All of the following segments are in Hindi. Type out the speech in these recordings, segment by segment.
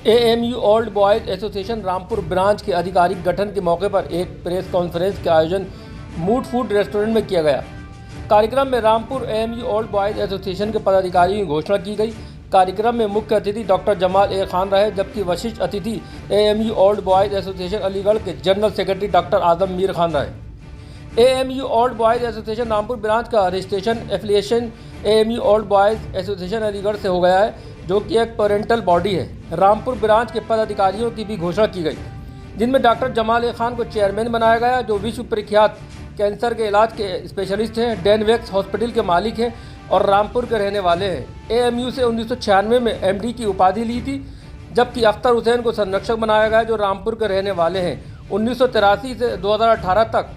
AMU old boys association Rampur branch के आधिकारिक गठन के मौके पर एक प्रेस कॉन्फ्रेंस का आयोजन मूड फूड रेस्टोरेंट में किया गया। कार्यक्रम में Rampur AMU old boys association के पदाधिकारियों की घोषणा की गई। कार्यक्रम में मुख्य अतिथि डॉक्टर जमाल ए खान रहे, जबकि वरिष्ठ अतिथि AMU old boys association Aligarh के general secretary doctor Azam Mir Khan रहे। AMU old boys association Rampur branch का registration affiliation AMU old boys association Aligarh से हो गया है, जो कि एक पेरेंटल बॉडी है। रामपुर ब्रांच के पदाधिकारियों की भी घोषणा की गई, जिनमें डॉक्टर जमाल ए खान को चेयरमैन बनाया गया, जो विश्व प्रख्यात कैंसर के इलाज के स्पेशलिस्ट हैं, डेनवेक्स हॉस्पिटल के मालिक हैं और रामपुर के रहने वाले हैं। एएमयू से 1996 में एमडी की उपाधि ली थी, जबकि अख्तर हुसैन को संरक्षक बनाया गया, जो रामपुर के रहने वाले हैं। 1983 से 2018 तक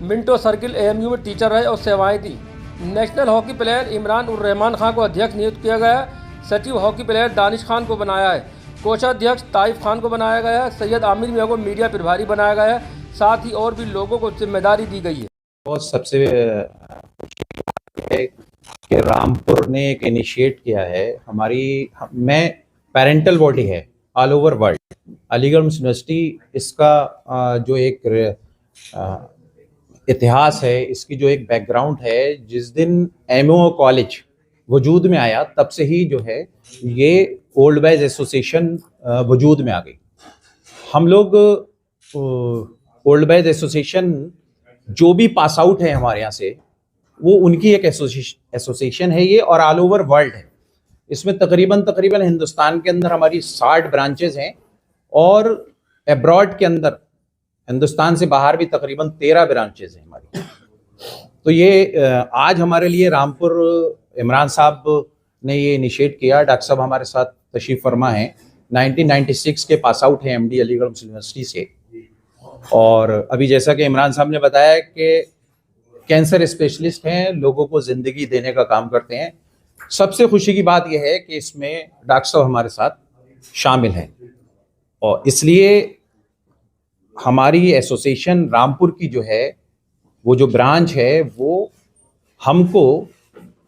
मिंटो सर्किल एएमयू में टीचर रहे और सेवाएं दी। नेशनल हॉकी प्लेयर इमरान उर रहमान खान को अध्यक्ष नियुक्त किया गया। सचिव हॉकी प्लेयर दानिश खान को बनाया है। कोषाध्यक्ष ताइफ खान को बनाया गया है। सैयद आमिर मियां को मीडिया प्रभारी बनाया गया है। साथ ही और भी लोगों को जिम्मेदारी दी गई है। और सबसे है कि रामपुर ने एक इनिशिएट किया है, मैं पेरेंटल बॉडी है all over world. Aligarh university इसका जो एक इतिहास है, इसकी जो एक बैकग्राउंड है, जिस दिन एमओ कॉलेज वजूद में आया तब से ही जो है ये ओल्ड बॉयज एसोसिएशन वजूद में आ गई। हम लोग ओल्ड बॉयज एसोसिएशन जो भी पास आउट है हमारे यहाँ से, वो उनकी एक एसोसिएशन है ये, और ऑल ओवर वर्ल्ड है। इसमें तकरीबन हिंदुस्तान के अंदर हमारी 60 ब्रांचेज हैं, और अब्रॉड के अंदर हिंदुस्तान से बाहर भी तकरीबन 13 ब्रांचेज हैं हमारी। तो ये आज हमारे लिए रामपुर इमरान साहब ने ये इनिशिएट किया। डॉक्टर साहब हमारे साथ तशरीफ फरमा हैं, 1996 के पास आउट हैं एमडी अलीगढ़ यूनिवर्सिटी से। और अभी जैसा कि इमरान साहब ने बताया कि कैंसर स्पेशलिस्ट हैं, लोगों को ज़िंदगी देने का काम करते हैं। सबसे खुशी की बात यह है कि इसमें डॉक्टर साहब हमारे साथ शामिल हैं, और इसलिए हमारी एसोसिएशन रामपुर की जो है, वो जो ब्रांच है, वो हमको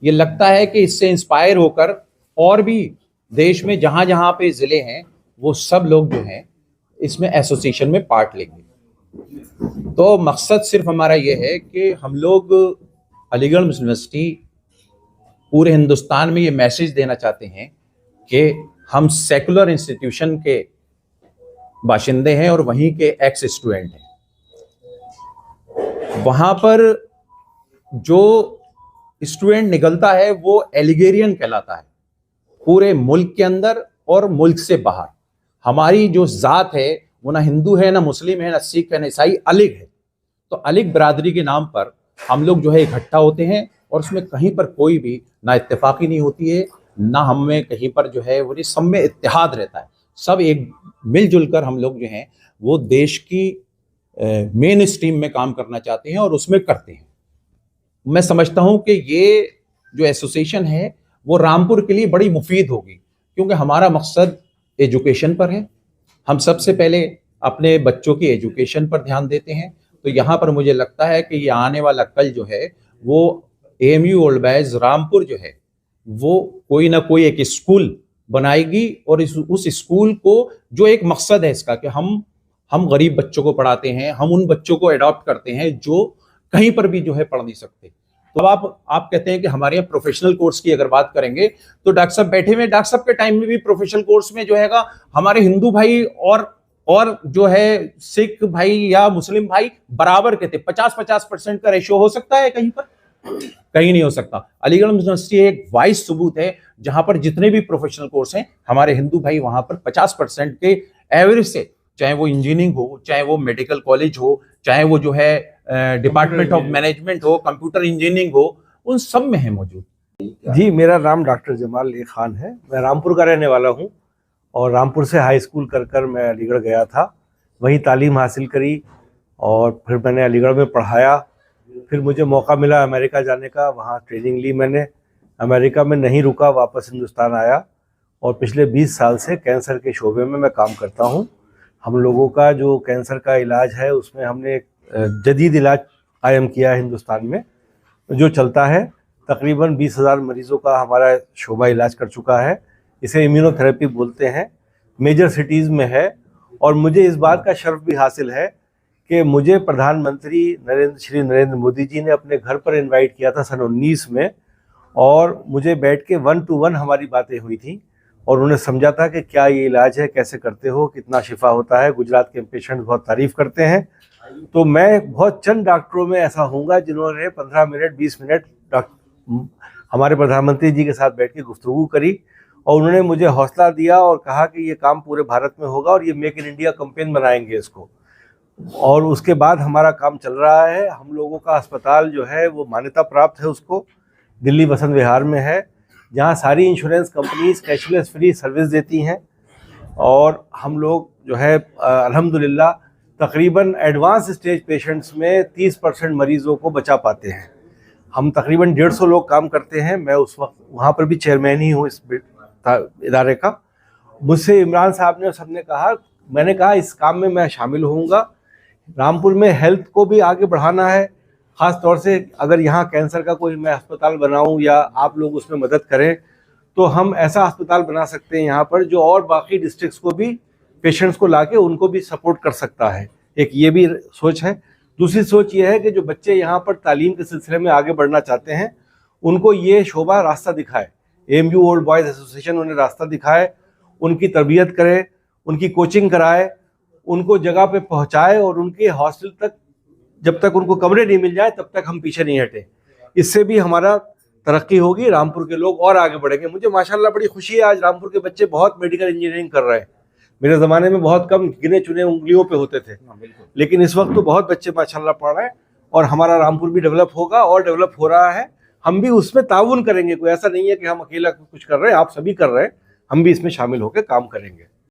ये लगता है कि इससे इंस्पायर होकर और भी देश में जहाँ जहाँ पे ज़िले हैं, वो सब लोग जो हैं इसमें एसोसिएशन में पार्ट लेंगे। तो मकसद सिर्फ हमारा ये है कि हम लोग अलीगढ़ यूनिवर्सिटी पूरे हिंदुस्तान में ये मैसेज देना चाहते हैं कि हम सेकुलर इंस्टीट्यूशन के बाशिंदे हैं और वहीं के एक्स स्टूडेंट हैं। वहाँ पर जो स्टूडेंट निकलता है वो एलिगेरियन कहलाता है, पूरे मुल्क के अंदर और मुल्क से बाहर। हमारी जो ज़ात है वो ना हिंदू है, ना मुस्लिम है, ना सिख है, ना ईसाई, अलिग है। तो अलिग बरादरी के नाम पर हम लोग जो है इकट्ठा होते हैं, और उसमें कहीं पर कोई भी ना इत्तेफाकी नहीं होती है, ना हमें कहीं पर जो है वो सब में इत्तेहाद रहता है। सब एक मिलजुल कर हम लोग जो हैं वो देश की मेन स्ट्रीम में काम करना चाहते हैं और उसमें करते हैं। मैं समझता हूं कि ये जो एसोसिएशन है वो रामपुर के लिए बड़ी मुफीद होगी, क्योंकि हमारा मकसद एजुकेशन पर है। हम सबसे पहले अपने बच्चों की एजुकेशन पर ध्यान देते हैं। तो यहाँ पर मुझे लगता है कि ये आने वाला कल जो है वो एएमयू ओल्ड बॉयज रामपुर जो है वो कोई ना कोई एक स्कूल बनाएगी, और उस स्कूल को जो एक मकसद है इसका कि हम गरीब बच्चों को पढ़ाते हैं, हम उन बच्चों को अडॉप्ट करते हैं जो कहीं पर भी जो है पढ़ नहीं सकते। तो आप कहते हैं कि हमारे यहाँ प्रोफेशनल कोर्स की अगर बात करेंगे तो डॉक्टर साहब बैठे हुए, डॉक्टर साहब के टाइम में भी प्रोफेशनल कोर्स में जो है हमारे हिंदू भाई और जो है सिख भाई या मुस्लिम भाई बराबर के थे। 50-50% का रेशियो हो सकता है कहीं पर? कहीं नहीं हो सकता। अलीगढ़ यूनिवर्सिटी एक वाइस सबूत है, जहां पर जितने भी प्रोफेशनल कोर्स हैं हमारे हिंदू भाई वहां पर 50% के एवरेज से, चाहे वो इंजीनियरिंग हो, चाहे वो मेडिकल कॉलेज हो, चाहे वो जो है डिपार्टमेंट ऑफ मैनेजमेंट हो, कंप्यूटर इंजीनियरिंग हो, उन सब में है मौजूद। जी, मेरा नाम डॉक्टर जमाल ए खान है। मैं रामपुर का रहने वाला हूं, और रामपुर से हाई स्कूल कर मैं अलीगढ़ गया था, वहीं तालीम हासिल करी, और फिर मैंने अलीगढ़ में पढ़ाया। फिर मुझे मौका मिला अमेरिका जाने का, वहाँ ट्रेनिंग ली मैंने। अमेरिका में नहीं रुका, वापस हिंदुस्तान आया, और पिछले 20 साल से कैंसर के शोबे में मैं काम करता हूँ। हम लोगों का जो कैंसर का इलाज है उसमें हमने एक जदीद इलाज कायम किया है हिंदुस्तान में, जो चलता है। तकरीबन 20,000 मरीज़ों का हमारा शोबा इलाज कर चुका है। इसे इम्यूनोथेरेपी बोलते हैं। मेजर सिटीज़ में है। और मुझे इस बात का शर्फ भी हासिल है कि मुझे प्रधानमंत्री श्री नरेंद्र मोदी जी ने अपने घर पर इनवाइट किया था सन 19 में, और मुझे बैठ के 1 to 1 हमारी बातें हुई थी और उन्होंने समझा था कि क्या ये इलाज है, कैसे करते हो, कितना शिफा होता है। गुजरात के पेशेंट बहुत तारीफ़ करते हैं। तो मैं बहुत चंद डॉक्टरों में ऐसा होऊंगा जिन्होंने 15 मिनट 20 मिनट हमारे प्रधानमंत्री जी के साथ बैठ के गुफ्तगू करी और उन्होंने मुझे हौसला दिया और कहा कि ये काम पूरे भारत में होगा और ये मेक इन इंडिया कैंपेन बनाएंगे इसको। और उसके बाद हमारा काम चल रहा है। हम लोगों का अस्पताल जो है वो मान्यता प्राप्त है, उसको दिल्ली वसंत विहार में है, जहाँ सारी insurance companies cashless free service देती हैं। और हम लोग जो है अल्हम्दुलिल्लाह तकरीबन एडवांस स्टेज पेशेंट्स में 30% मरीज़ों को बचा पाते हैं। हम तकरीबन 150 लोग काम करते हैं। मैं उस वक्त वहाँ पर भी चेयरमैन ही हूँ इस इदारे का। मुझसे इमरान साहब ने सबने कहा, मैंने कहा इस काम में मैं शामिल होऊंगा। रामपुर में हेल्थ को भी आगे बढ़ाना है, ख़ास तौर से अगर यहाँ कैंसर का कोई मैं अस्पताल बनाऊं या आप लोग उसमें मदद करें तो हम ऐसा अस्पताल बना सकते हैं यहाँ पर जो और बाकी डिस्ट्रिक्ट्स को भी पेशेंट्स को लाके उनको भी सपोर्ट कर सकता है। एक ये भी सोच है। दूसरी सोच ये है कि जो बच्चे यहाँ पर तालीम के सिलसिले में आगे बढ़ना चाहते हैं उनको ये शोभा रास्ता दिखाए। AMU ओल्ड बॉयज़ एसोसिएशन उन्हें रास्ता दिखाए, उनकी तरबियत करे, उनकी कोचिंग कराए, उनको जगह पे पहुँचाए और उनके हॉस्टल तक जब तक उनको कमरे नहीं मिल जाए तब तक हम पीछे नहीं हटे। इससे भी हमारा तरक्की होगी, रामपुर के लोग और आगे बढ़ेंगे। मुझे माशाल्लाह बड़ी खुशी है, आज रामपुर के बच्चे बहुत मेडिकल इंजीनियरिंग कर रहे हैं। मेरे ज़माने में बहुत कम गिने चुने उंगलियों पे होते थे, लेकिन इस वक्त तो बहुत बच्चे माशाल्लाह पढ़ रहे हैं और हमारा रामपुर भी डेवलप होगा और डेवलप हो रहा है। हम भी उसमें ताउन करेंगे। कोई ऐसा नहीं है कि हम अकेला कुछ कर रहे हैं, आप सभी कर रहे हैं, हम भी इसमें शामिल होकर काम करेंगे।